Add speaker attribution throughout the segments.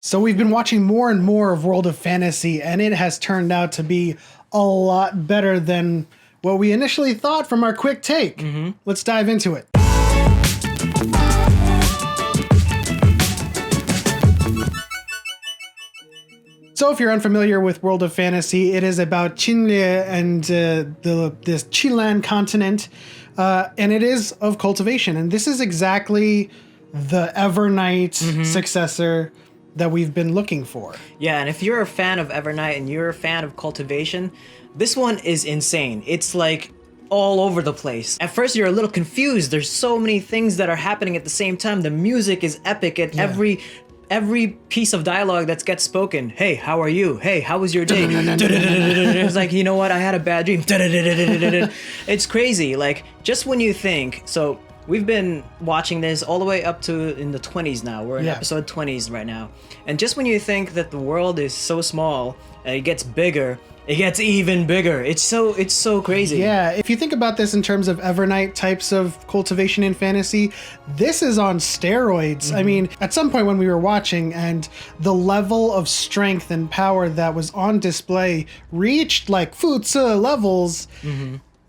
Speaker 1: So we've been watching more and more of World of Fantasy, and it has turned out to be a lot better than what we initially thought from our quick take. Let's dive into it. So if you're unfamiliar with World of Fantasy, it is about Qinlie and this Chilan continent, and it is of cultivation. And this is exactly the Evernight successor that we've been looking for.
Speaker 2: Yeah, and if you're a fan of Evernight and you're a fan of cultivation, this one is insane. It's like all over the place. At first you're a little confused. There's so many things that are happening at the same time. The music is epic at every piece of dialogue that gets spoken. Hey, how are you? Hey, how was your day? It's like, you know what? I had a bad dream. It's crazy. Like, just when you think, so we've been watching this all the way up to in the 20s now. We're in episode 20s right now. And just when you think that the world is so small and it gets bigger, it gets even bigger. It's so crazy.
Speaker 1: Yeah, if you think about this in terms of Evernight types of cultivation in fantasy, this is on steroids. I mean, at some point when we were watching and the level of strength and power that was on display reached like Futsu levels,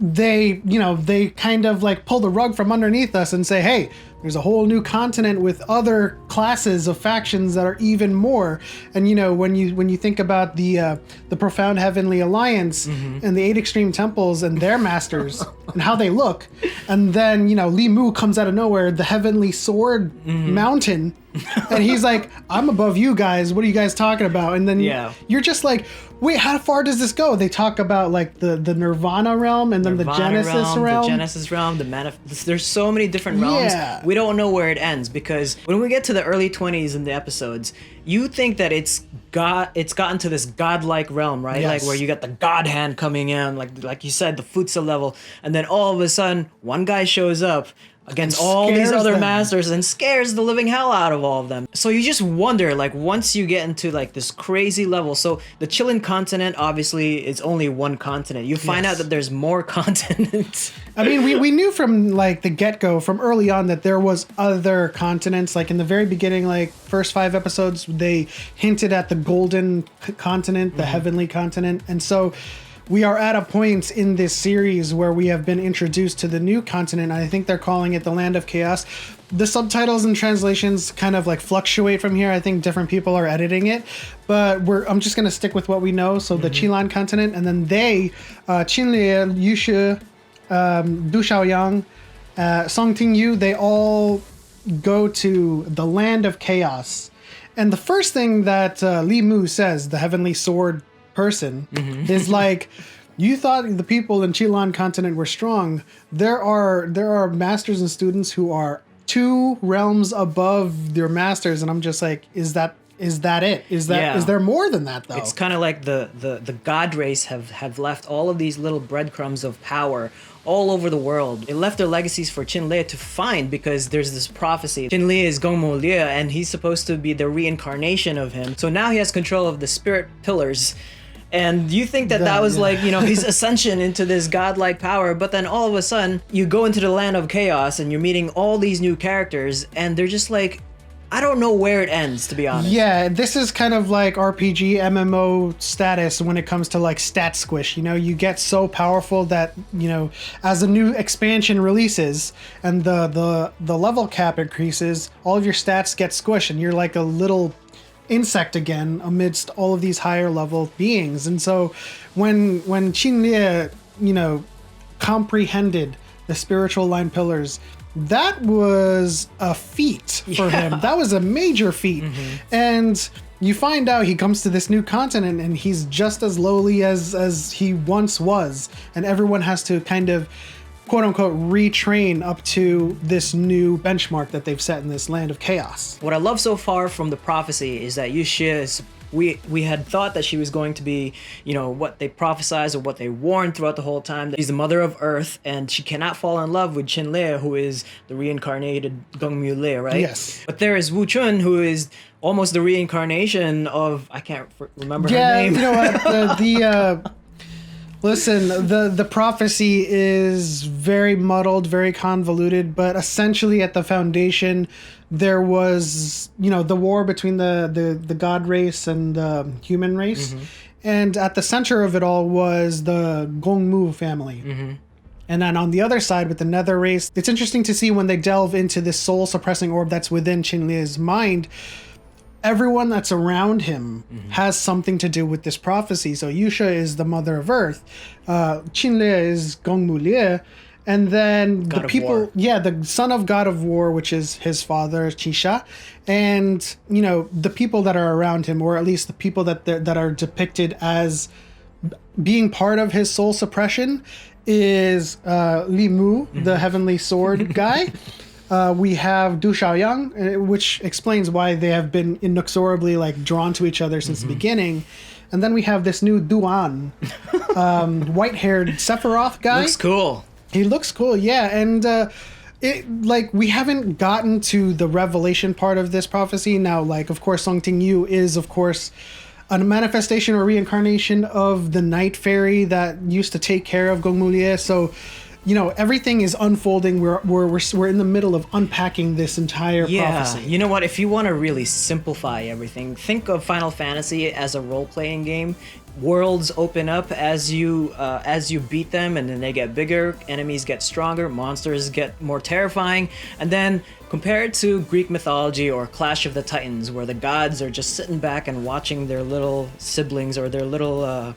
Speaker 1: they kind of like pull the rug from underneath us and say, hey, there's a whole new continent with other classes of factions that are even more. And when you think about the Profound Heavenly Alliance and the 8 Extreme Temples and their masters and how they look, and then Li Mu comes out of nowhere, the Heavenly Sword Mountain, and he's like, I'm above you guys. What are you guys talking about? And then you're just like, wait, how far does this go? They talk about like the Nirvana realm and then the Genesis realm.
Speaker 2: The Genesis realm, there's so many different realms.
Speaker 1: Yeah.
Speaker 2: We don't know where it ends, because when we get to the early 20s in the episodes, you think that it's gotten to this godlike realm, right?
Speaker 1: Yes.
Speaker 2: Like where you got the god hand coming in, like you said, the Futsa level, and then all of a sudden one guy shows up against all these other masters and scares the living hell out of all of them. So you just wonder, like, once you get into like this crazy level, so the Chilean continent obviously is only one continent. You find out that there's more continents.
Speaker 1: I mean, we knew from like the get-go, from early on, that there was other continents. Like in the very beginning, like first 5 episodes, they hinted at the golden continent, the heavenly continent. And so we are at a point in this series where we have been introduced to the new continent. I think they're calling it the Land of Chaos. The subtitles and translations kind of like fluctuate from here. I think different people are editing it, but I'm just going to stick with what we know. So the Chilan continent, and then they, Qinlie, Yushu, Du Xiaoyang, Song Tingyu, they all go to the Land of Chaos. And the first thing that Li Mu says, the Heavenly Sword person, is like, you thought the people in Chilan continent were strong. There are masters and students who are 2 realms above their masters, and I'm just like, is that it? Is there more than that though?
Speaker 2: It's kind of like the god race have left all of these little breadcrumbs of power all over the world. It left their legacies for Qinlie to find, because there's this prophecy. Qinlie is Gongmo Lie, and he's supposed to be the reincarnation of him. So now he has control of the spirit pillars. And you think that was like, his ascension into this godlike power, but then all of a sudden you go into the Land of Chaos and you're meeting all these new characters, and they're just like, I don't know where it ends, to be honest.
Speaker 1: Yeah, this is kind of like RPG MMO status when it comes to like stat squish. You get so powerful that, as a new expansion releases and the level cap increases, all of your stats get squished and you're like a little insect again amidst all of these higher level beings. And so when Qinlie, comprehended the spiritual line pillars, that was a feat for him. That was a major feat. And you find out he comes to this new continent and he's just as lowly as he once was, and everyone has to kind of quote unquote retrain up to this new benchmark that they've set in this Land of Chaos.
Speaker 2: What I love so far from the prophecy is that Yuxia is, we had thought that she was going to be, what they prophesized or what they warned throughout the whole time. She's the mother of Earth, and she cannot fall in love with Qinlie, who is the reincarnated Gongmu Lie, right?
Speaker 1: Yes.
Speaker 2: But there is Wu Chun, who is almost the reincarnation of, I can't remember her name.
Speaker 1: You know what? Listen, the prophecy is very muddled, very convoluted, but essentially at the foundation, there was, the war between the god race and the human race. And at the center of it all was the Gongmu family. And then on the other side with the nether race, it's interesting to see when they delve into this soul suppressing orb that's within Qinlie's mind. Everyone that's around him has something to do with this prophecy. So Yusha is the mother of Earth. Qinlie is Gongmu Lie. And then
Speaker 2: God
Speaker 1: the
Speaker 2: of
Speaker 1: people,
Speaker 2: War.
Speaker 1: the son of God of War, which is his father, Qisha. And, the people that are around him, or at least the people that are depicted as being part of his soul suppression, is Li Mu, the heavenly sword guy. We have Du Xiaoyang, which explains why they have been inexorably drawn to each other since the beginning. And then we have this new Duan, white-haired Sephiroth guy.
Speaker 2: Looks cool.
Speaker 1: He looks cool, yeah. And we haven't gotten to the revelation part of this prophecy. Now, of course, Song Ting Yu is, of course, a manifestation or reincarnation of the night fairy that used to take care of Gongmu Lie. So, everything is unfolding. We're in the middle of unpacking this entire prophecy.
Speaker 2: You know what? If you want to really simplify everything, think of Final Fantasy as a role-playing game. Worlds open up as you beat them, and then they get bigger, enemies get stronger, monsters get more terrifying, and then compare it to Greek mythology or Clash of the Titans, where the gods are just sitting back and watching their little siblings or their little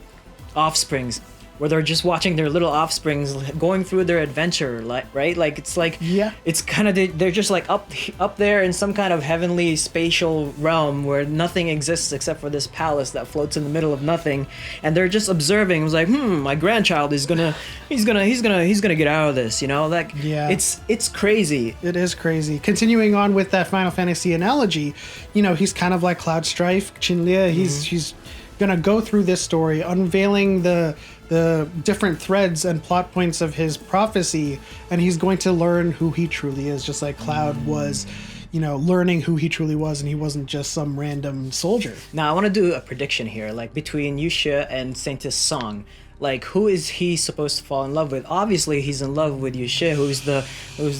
Speaker 2: offsprings, where they're just watching their little offsprings going through their adventure, right? It's kind of, they're just up there in some kind of heavenly spatial realm where nothing exists except for this palace that floats in the middle of nothing, and they're just observing. It's like, my grandchild is gonna get out of this, It's crazy.
Speaker 1: It is crazy. Continuing on with that Final Fantasy analogy, he's kind of like Cloud Strife, Qinlie. He's gonna go through this story, unveiling the different threads and plot points of his prophecy, and he's going to learn who he truly is, just like Cloud was, learning who he truly was, and he wasn't just some random soldier.
Speaker 2: Now, I want to do a prediction here, between Yusha and Saintess Song. Who is he supposed to fall in love with? Obviously, he's in love with Yusha, who's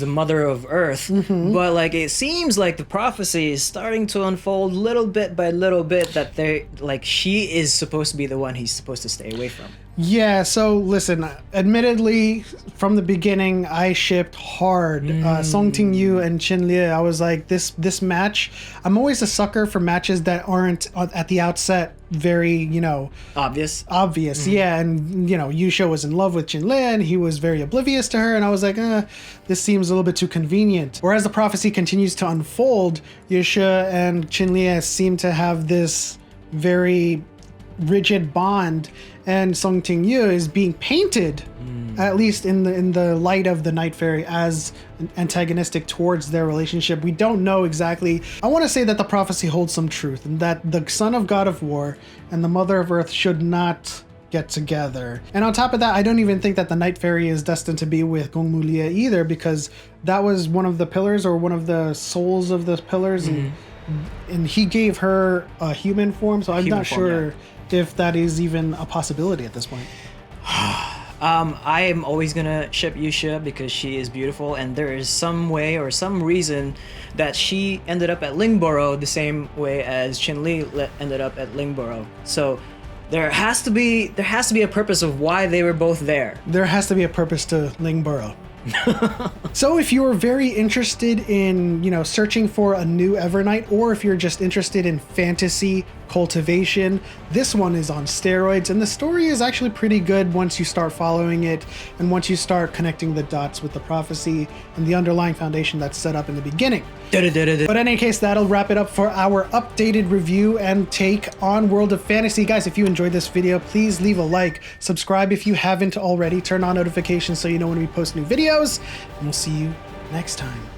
Speaker 2: the mother of Earth. But it seems like the prophecy is starting to unfold little bit by little bit that she is supposed to be the one he's supposed to stay away from.
Speaker 1: Yeah, so listen, admittedly, from the beginning, I shipped hard Song Ting Yu and Qinlie. I was like, this match, I'm always a sucker for matches that aren't at the outset very,
Speaker 2: obvious.
Speaker 1: Yeah, and, Yusha was in love with Qinlie, and he was very oblivious to her, and I was like, this seems a little bit too convenient. Whereas the prophecy continues to unfold, Yusha and Qinlie seem to have this very rigid bond, and Song Ting Yu is being painted, at least in the light of the Night Fairy, as antagonistic towards their relationship. We don't know exactly. I want to say that the prophecy holds some truth, and that the son of God of War and the mother of Earth should not get together. And on top of that, I don't even think that the Night Fairy is destined to be with Gongmu Lie either, because that was one of the pillars, or one of the souls of the pillars, and he gave her a human form, so I'm not sure if that is even a possibility at this point.
Speaker 2: I am always gonna ship Yusha because she is beautiful, and there is some way or some reason that she ended up at Lingborough the same way as Qinlie ended up at Lingborough. So there has to be a purpose of why they were both there.
Speaker 1: There has to be a purpose to Lingborough. So if you're very interested in, searching for a new Evernight, or if you're just interested in fantasy cultivation, this one is on steroids, and the story is actually pretty good once you start following it, and once you start connecting the dots with the prophecy and the underlying foundation that's set up in the beginning. But in any case, that'll wrap it up for our updated review and take on World of Fantasy. Guys, if you enjoyed this video, please leave a like, subscribe if you haven't already, turn on notifications so you know when we post new videos, and we'll see you next time.